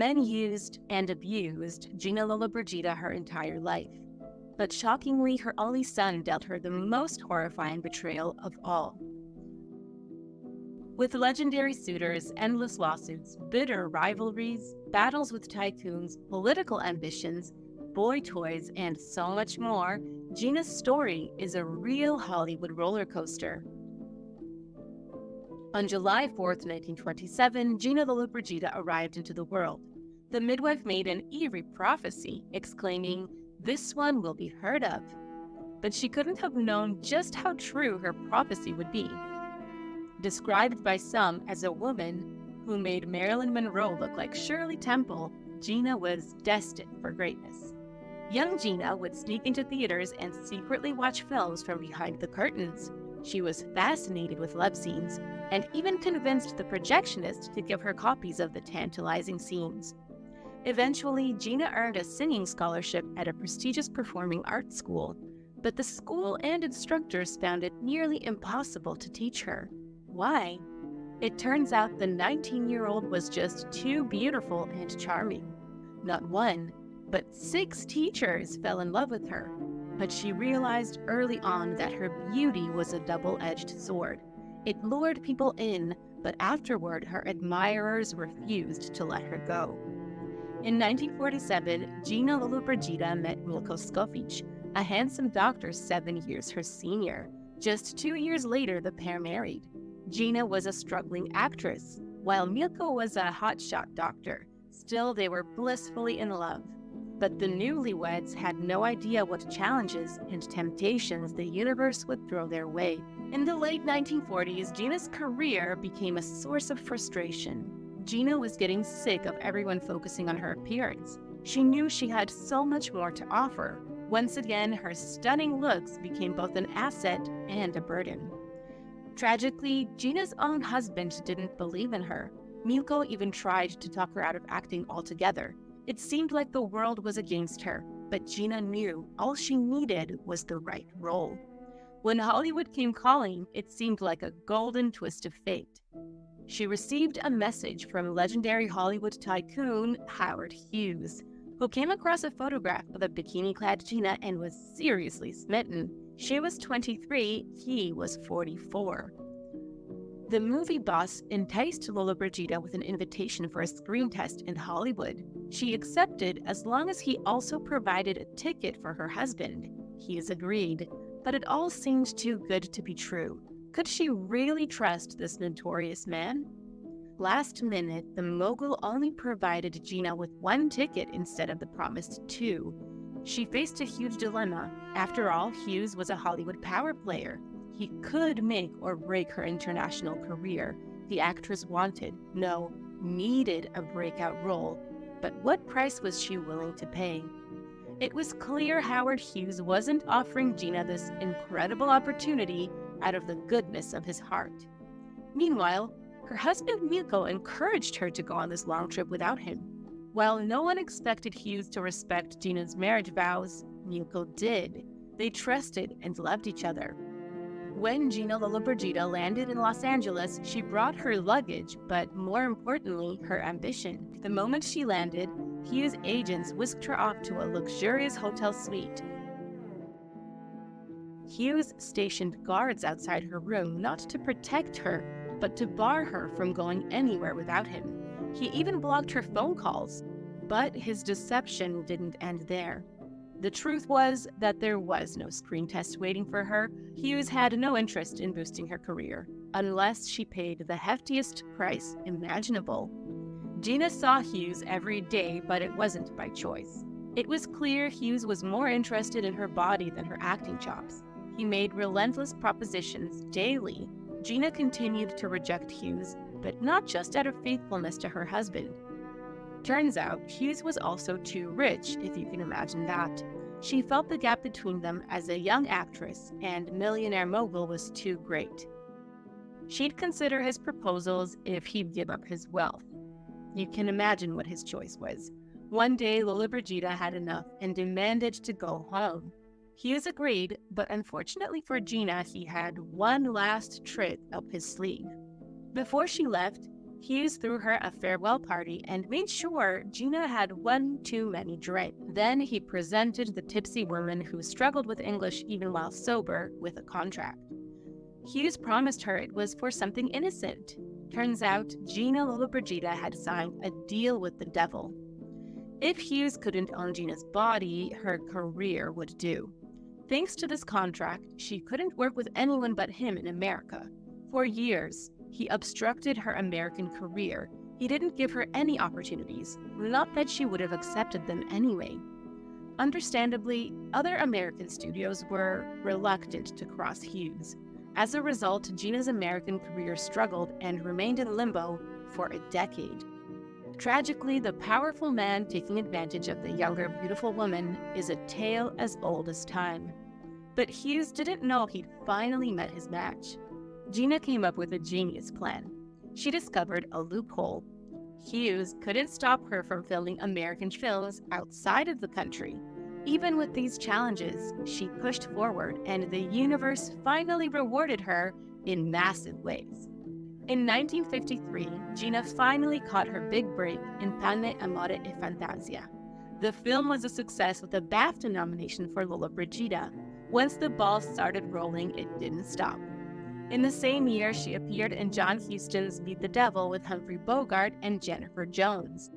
Men used and abused Gina Lollobrigida her entire life, but shockingly, her only son dealt her the most horrifying betrayal of all. With legendary suitors, endless lawsuits, bitter rivalries, battles with tycoons, political ambitions, boy toys, and so much more, Gina's story is a real Hollywood roller coaster. On July 4th, 1927, Gina Lollobrigida arrived into the world. The midwife made an eerie prophecy, exclaiming, "This one will be heard of." But she couldn't have known just how true her prophecy would be. Described by some as a woman who made Marilyn Monroe look like Shirley Temple, Gina was destined for greatness. Young Gina would sneak into theaters and secretly watch films from behind the curtains. She was fascinated with love scenes and even convinced the projectionist to give her copies of the tantalizing scenes. Eventually, Gina earned a singing scholarship at a prestigious performing arts school, but the school and instructors found it nearly impossible to teach her. Why? It turns out the 19-year-old was just too beautiful and charming. Not one, but 6 teachers fell in love with her, but she realized early on that her beauty was a double-edged sword. It lured people in, but afterward her admirers refused to let her go. In 1947, Gina Lollobrigida met Milko Skofic, a handsome doctor 7 years her senior. Just 2 years later, the pair married. Gina was a struggling actress, while Milko was a hotshot doctor. Still, they were blissfully in love. But the newlyweds had no idea what challenges and temptations the universe would throw their way. In the late 1940s, Gina's career became a source of frustration. Gina was getting sick of everyone focusing on her appearance. She knew she had so much more to offer. Once again, her stunning looks became both an asset and a burden. Tragically, Gina's own husband didn't believe in her. Milko even tried to talk her out of acting altogether. It seemed like the world was against her, but Gina knew all she needed was the right role. When Hollywood came calling, it seemed like a golden twist of fate. She received a message from legendary Hollywood tycoon Howard Hughes, who came across a photograph of a bikini-clad Gina and was seriously smitten. She was 23, he was 44. The movie boss enticed Lollobrigida with an invitation for a screen test in Hollywood. She accepted as long as he also provided a ticket for her husband. Hughes agreed, but it all seemed too good to be true. Could she really trust this notorious man? Last minute, the mogul only provided Gina with 1 ticket instead of the promised 2. She faced a huge dilemma. After all, Hughes was a Hollywood power player. He could make or break her international career. The actress wanted, no, needed a breakout role. But what price was she willing to pay? It was clear Howard Hughes wasn't offering Gina this incredible opportunity out of the goodness of his heart. Meanwhile, her husband Milko encouraged her to go on this long trip without him. While no one expected Hughes to respect Gina's marriage vows, Milko did. They trusted and loved each other. When Gina Lollobrigida landed in Los Angeles, she brought her luggage, but more importantly, her ambition. The moment she landed, Hughes' agents whisked her off to a luxurious hotel suite. Hughes stationed guards outside her room not to protect her, but to bar her from going anywhere without him. He even blocked her phone calls. But his deception didn't end there. The truth was that there was no screen test waiting for her. Hughes had no interest in boosting her career, unless she paid the heftiest price imaginable. Gina saw Hughes every day, but it wasn't by choice. It was clear Hughes was more interested in her body than her acting chops. He made relentless propositions daily. Gina continued to reject Hughes, but not just out of faithfulness to her husband. Turns out, Hughes was also too rich, if you can imagine that. She felt the gap between them as a young actress, and millionaire mogul was too great. She'd consider his proposals if he'd give up his wealth. You can imagine what his choice was. One day, Lollobrigida had enough and demanded to go home. Hughes agreed, but unfortunately for Gina, he had one last trick up his sleeve. Before she left, Hughes threw her a farewell party and made sure Gina had one too many drinks. Then he presented the tipsy woman who struggled with English even while sober with a contract. Hughes promised her it was for something innocent. Turns out, Gina Lollobrigida had signed a deal with the devil. If Hughes couldn't own Gina's body, her career would do. Thanks to this contract, she couldn't work with anyone but him in America. For years, he obstructed her American career. He didn't give her any opportunities, not that she would have accepted them anyway. Understandably, other American studios were reluctant to cross Hughes. As a result, Gina's American career struggled and remained in limbo for a decade. Tragically, the powerful man taking advantage of the younger, beautiful woman is a tale as old as time. But Hughes didn't know he'd finally met his match. Gina came up with a genius plan. She discovered a loophole. Hughes couldn't stop her from filming American films outside of the country. Even with these challenges, she pushed forward, and the universe finally rewarded her in massive ways. In 1953, Gina finally caught her big break in Pane, Amore e Fantasia. The film was a success with a BAFTA nomination for Lollobrigida. Once the ball started rolling, it didn't stop. In the same year, she appeared in John Huston's Meet the Devil with Humphrey Bogart and Jennifer Jones.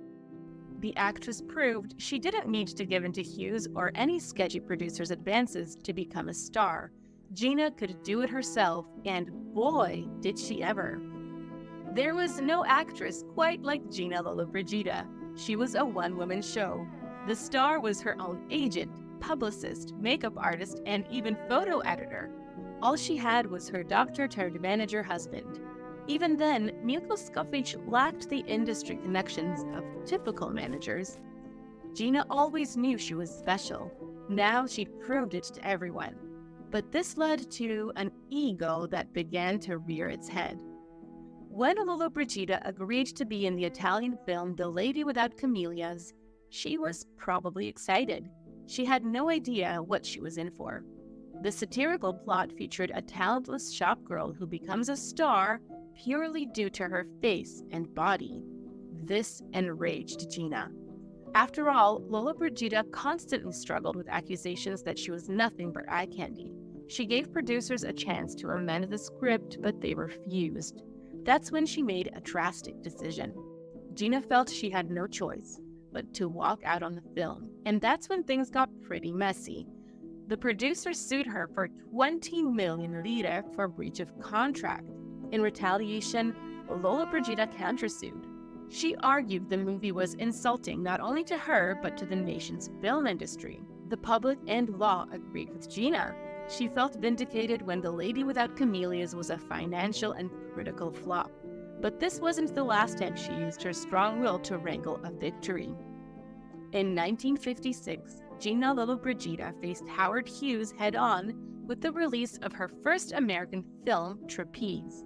The actress proved she didn't need to give in to Hughes or any sketchy producer's advances to become a star. Gina could do it herself, and boy, did she ever. There was no actress quite like Gina Lollobrigida. She was a one-woman show. The star was her own agent, publicist, makeup artist, and even photo editor. All she had was her doctor-turned-manager husband. Even then, Milko Skofic lacked the industry connections of typical managers. Gina always knew she was special. Now she'd proved it to everyone. But this led to an ego that began to rear its head. When Lollobrigida agreed to be in the Italian film The Lady Without Camellias, she was probably excited. She had no idea what she was in for. The satirical plot featured a talentless shopgirl who becomes a star purely due to her face and body. This enraged Gina. After all, Lollobrigida constantly struggled with accusations that she was nothing but eye candy. She gave producers a chance to amend the script, but they refused. That's when she made a drastic decision. Gina felt she had no choice but to walk out on the film, and that's when things got pretty messy. The producers sued her for 20 million lire for breach of contract. In retaliation, Lollobrigida countersued. She argued the movie was insulting not only to her, but to the nation's film industry. The public and law agreed with Gina. She felt vindicated when The Lady Without Camellias was a financial and critical flop. But this wasn't the last time she used her strong will to wrangle a victory. In 1956, Gina Lollobrigida faced Howard Hughes head-on with the release of her first American film, Trapeze.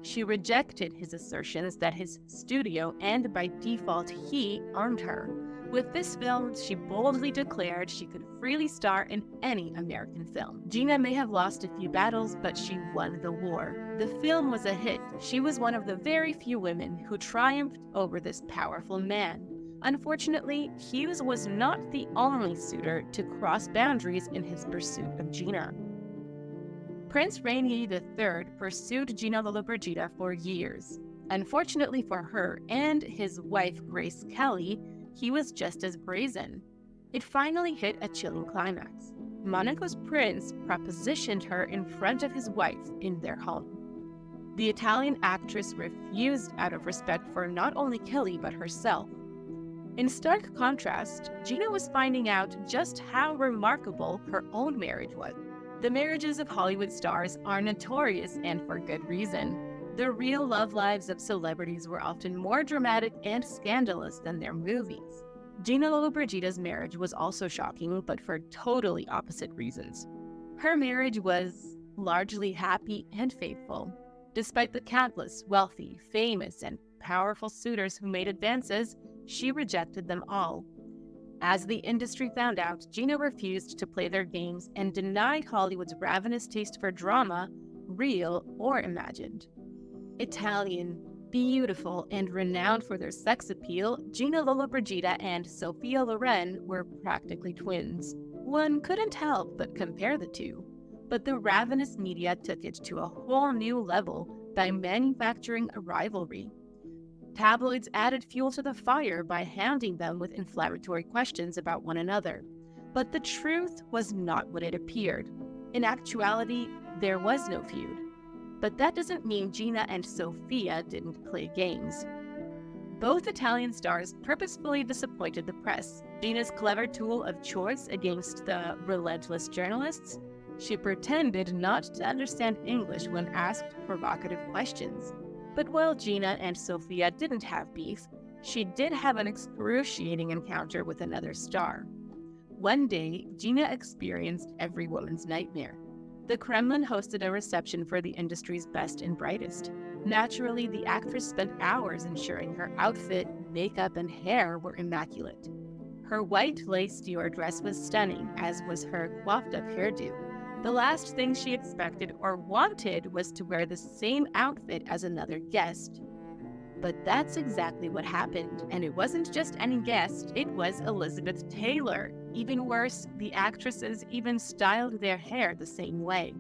She rejected his assertions that his studio, and by default he, owned her. With this film, she boldly declared she could freely star in any American film. Gina may have lost a few battles, but she won the war. The film was a hit. She was one of the very few women who triumphed over this powerful man. Unfortunately, Hughes was not the only suitor to cross boundaries in his pursuit of Gina. Prince Rainier III pursued Gina Lollobrigida for years. Unfortunately for her and his wife Grace Kelly, he was just as brazen. It finally hit a chilling climax. Monaco's prince propositioned her in front of his wife in their home. The Italian actress refused out of respect for not only Kelly but herself. In stark contrast, Gina was finding out just how remarkable her own marriage was. The marriages of Hollywood stars are notorious, and for good reason. The real love lives of celebrities were often more dramatic and scandalous than their movies. Gina Lollobrigida's marriage was also shocking, but for totally opposite reasons. Her marriage was largely happy and faithful. Despite the countless wealthy, famous, and powerful suitors who made advances, she rejected them all. As the industry found out, Gina refused to play their games and denied Hollywood's ravenous taste for drama, real or imagined. Italian, Beautiful and renowned for their sex appeal, Gina Lollobrigida and Sophia Loren were practically twins. One couldn't help but compare the two. But the ravenous media took it to a whole new level by manufacturing a rivalry. Tabloids added fuel to the fire by hounding them with inflammatory questions about one another. But the truth was not what it appeared. In actuality, there was no feud. But that doesn't mean Gina and Sophia didn't play games. Both Italian stars purposefully disappointed the press. Gina's clever tool of choice against the relentless journalists, she pretended not to understand English when asked provocative questions. But while Gina and Sophia didn't have beef, she did have an excruciating encounter with another star. One day, Gina experienced every woman's nightmare. The Kremlin hosted a reception for the industry's best and brightest. Naturally, the actress spent hours ensuring her outfit, makeup, and hair were immaculate. Her white lace Dior dress was stunning, as was her coiffed-up hairdo. The last thing she expected or wanted was to wear the same outfit as another guest. But that's exactly what happened, and it wasn't just any guest, it was Elizabeth Taylor. Even worse, the actresses even styled their hair the same way.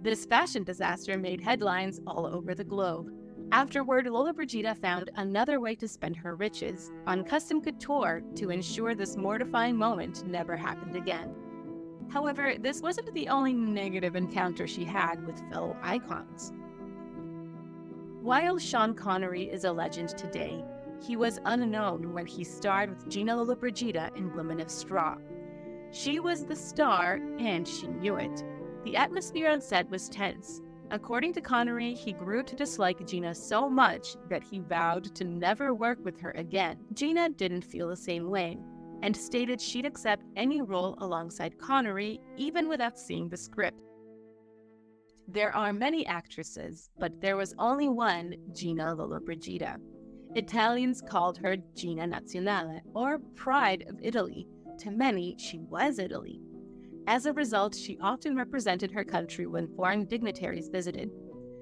This fashion disaster made headlines all over the globe. Afterward, Lollobrigida found another way to spend her riches, on custom couture, to ensure this mortifying moment never happened again. However, this wasn't the only negative encounter she had with fellow icons. While Sean Connery is a legend today, he was unknown when he starred with Gina Lollobrigida in Women of Straw. She was the star, and she knew it. The atmosphere on set was tense. According to Connery, he grew to dislike Gina so much that he vowed to never work with her again. Gina didn't feel the same way, and stated she'd accept any role alongside Connery, even without seeing the script. There are many actresses, but there was only one Gina Lollobrigida. Italians called her Gina Nazionale, or Pride of Italy. To many, she was Italy. As a result, she often represented her country when foreign dignitaries visited.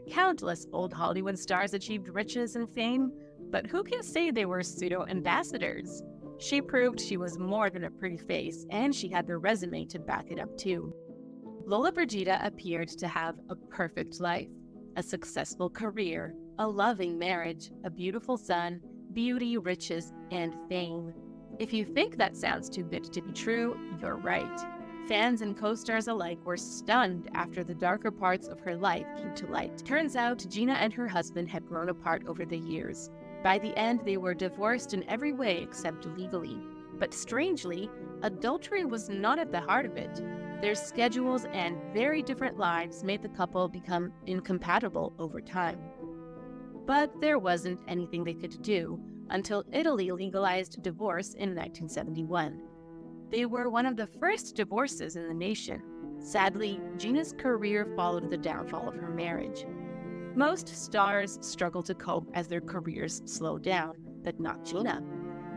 Countless old Hollywood stars achieved riches and fame, but who can say they were pseudo-ambassadors? She proved she was more than a pretty face, and she had the resume to back it up too. Lollobrigida appeared to have a perfect life, a successful career, a loving marriage, a beautiful son, beauty, riches, and fame. If you think that sounds too good to be true, you're right. Fans and co-stars alike were stunned after the darker parts of her life came to light. Turns out, Gina and her husband had grown apart over the years. By the end, they were divorced in every way except legally. But strangely, adultery was not at the heart of it. Their schedules and very different lives made the couple become incompatible over time. But there wasn't anything they could do until Italy legalized divorce in 1971. They were one of the first divorces in the nation. Sadly, Gina's career followed the downfall of her marriage. Most stars struggle to cope as their careers slow down, but not Gina.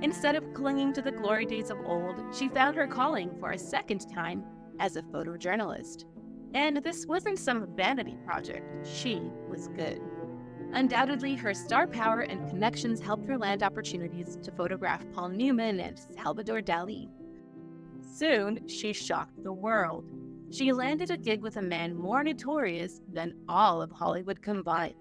Instead of clinging to the glory days of old, she found her calling for a second time as a photojournalist. And this wasn't some vanity project. She was good. Undoubtedly, her star power and connections helped her land opportunities to photograph Paul Newman and Salvador Dali. Soon, she shocked the world. She landed a gig with a man more notorious than all of Hollywood combined.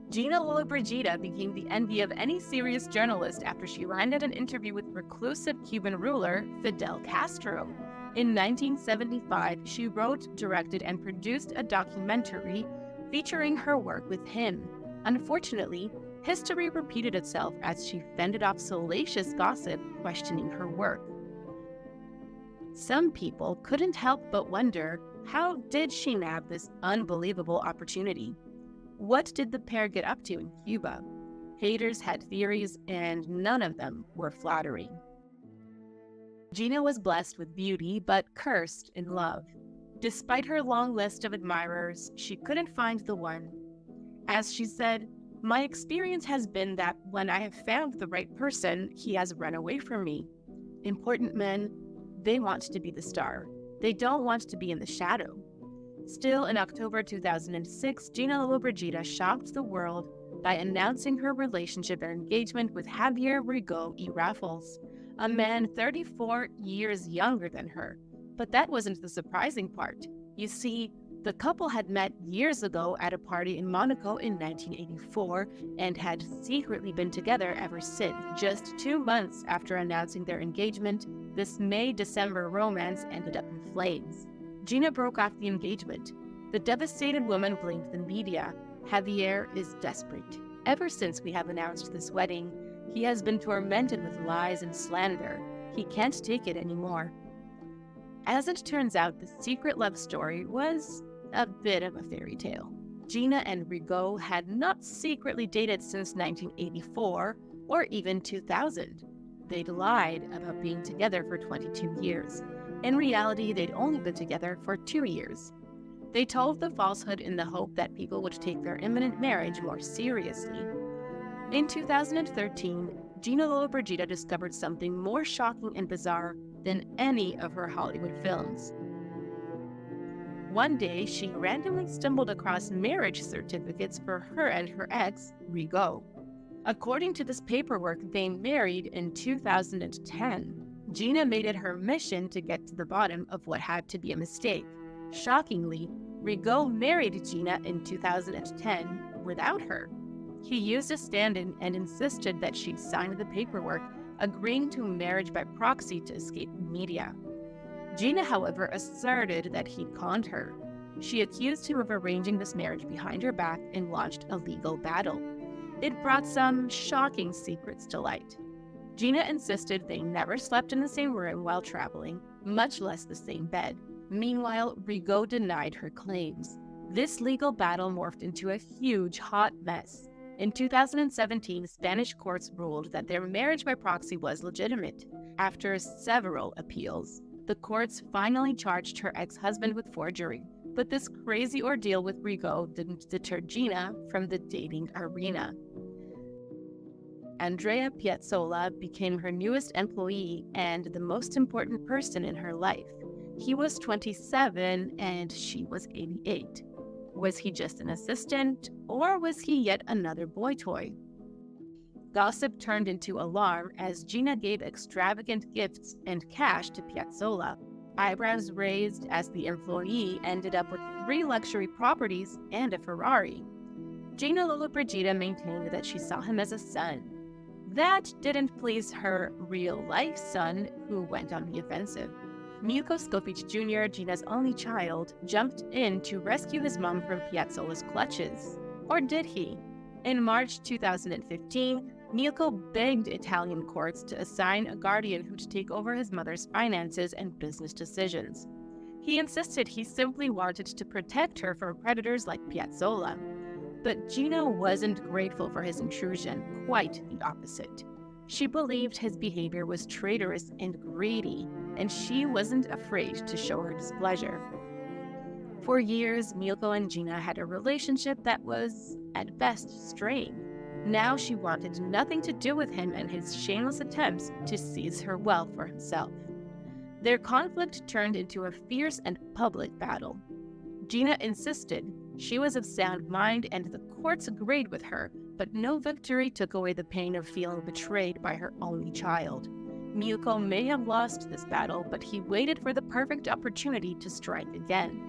Gina Lollobrigida became the envy of any serious journalist after she landed an interview with reclusive Cuban ruler Fidel Castro. In 1975, she wrote, directed, and produced a documentary featuring her work with him. Unfortunately, history repeated itself as she fended off salacious gossip questioning her work. Some people couldn't help but wonder, how did she nab this unbelievable opportunity? What did the pair get up to in Cuba? Haters had theories, and none of them were flattering. Gina was blessed with beauty, but cursed in love. Despite her long list of admirers, she couldn't find the one. As she said, "My experience has been that when I have found the right person, he has run away from me. Important men, they want to be the star. They don't want to be in the shadow." Still, in October 2006, Gina Lollobrigida shocked the world by announcing her relationship and engagement with Javier Rigaud y Raffles, a man 34 years younger than her. But that wasn't the surprising part. You see, the couple had met years ago at a party in Monaco in 1984 and had secretly been together ever since. Just 2 months after announcing their engagement, this May-December romance ended up in flames. Gina broke off the engagement. The devastated woman blamed the media. Javier is desperate. Ever since we have announced this wedding, he has been tormented with lies and slander. He can't take it anymore. As it turns out, the secret love story was a bit of a fairy tale. Gina and Rigaud had not secretly dated since 1984 or even 2000. They'd lied about being together for 22 years. In reality, they'd only been together for 2 years. They told the falsehood in the hope that people would take their imminent marriage more seriously. In 2013, Gina Lollobrigida discovered something more shocking and bizarre than any of her Hollywood films. One day, she randomly stumbled across marriage certificates for her and her ex, Rigaud. According to this paperwork, they married in 2010. Gina made it her mission to get to the bottom of what had to be a mistake. Shockingly, Rigaud married Gina in 2010 without her. He used a stand-in and insisted that she'd signed the paperwork, agreeing to marriage by proxy to escape the media. Gina, however, asserted that he conned her. She accused him of arranging this marriage behind her back and launched a legal battle. It brought some shocking secrets to light. Gina insisted they never slept in the same room while traveling, much less the same bed. Meanwhile, Rigaud denied her claims. This legal battle morphed into a huge, hot mess. In 2017, Spanish courts ruled that their marriage by proxy was legitimate. After several appeals, the courts finally charged her ex-husband with forgery. But this crazy ordeal with Rigaud didn't deter Gina from the dating arena. Andrea Piazzolla became her newest employee and the most important person in her life. He was 27 and she was 88. Was he just an assistant, or was he yet another boy toy? Gossip turned into alarm as Gina gave extravagant gifts and cash to Piazzolla. Eyebrows raised as the employee ended up with 3 luxury properties and a Ferrari. Gina Lollobrigida maintained that she saw him as a son. That didn't please her real-life son, who went on the offensive. Milko Skopic Jr., Gina's only child, jumped in to rescue his mom from Piazzolla's clutches. Or did he? In March 2015, Milko begged Italian courts to assign a guardian who would take over his mother's finances and business decisions. He insisted he simply wanted to protect her from predators like Piazzolla. But Gina wasn't grateful for his intrusion, quite the opposite. She believed his behavior was traitorous and greedy, and she wasn't afraid to show her displeasure. For years, Milko and Gina had a relationship that was, at best, strained. Now she wanted nothing to do with him and his shameless attempts to seize her wealth for himself. Their conflict turned into a fierce and public battle. Gina insisted she was of sound mind and the courts agreed with her, but no victory took away the pain of feeling betrayed by her only child. Milko may have lost this battle, but he waited for the perfect opportunity to strike again.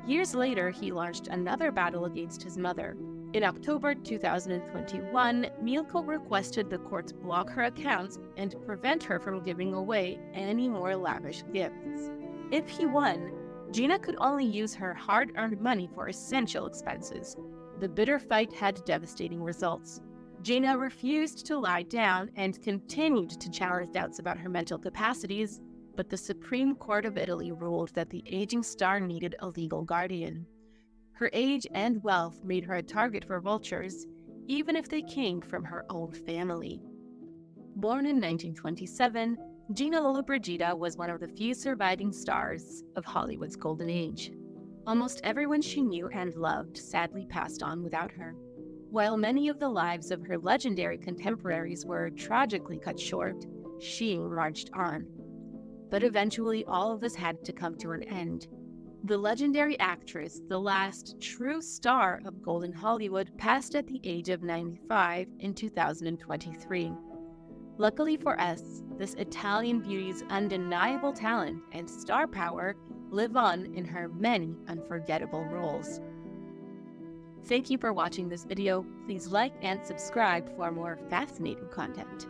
Years later, he launched another battle against his mother. In October 2021, Milko requested the courts block her accounts and prevent her from giving away any more lavish gifts. If he won, Gina could only use her hard-earned money for essential expenses. The bitter fight had devastating results. Gina refused to lie down and continued to challenge doubts about her mental capacities, but the Supreme Court of Italy ruled that the aging star needed a legal guardian. Her age and wealth made her a target for vultures, even if they came from her own family. Born in 1927, Gina Lollobrigida was one of the few surviving stars of Hollywood's golden age. Almost everyone she knew and loved sadly passed on without her. While many of the lives of her legendary contemporaries were tragically cut short, she marched on. But eventually all of this had to come to an end. The legendary actress, the last true star of Golden Hollywood, passed at the age of 95 in 2023. Luckily for us, this Italian beauty's undeniable talent and star power live on in her many unforgettable roles. Thank you for watching this video. Please like and subscribe for more fascinating content.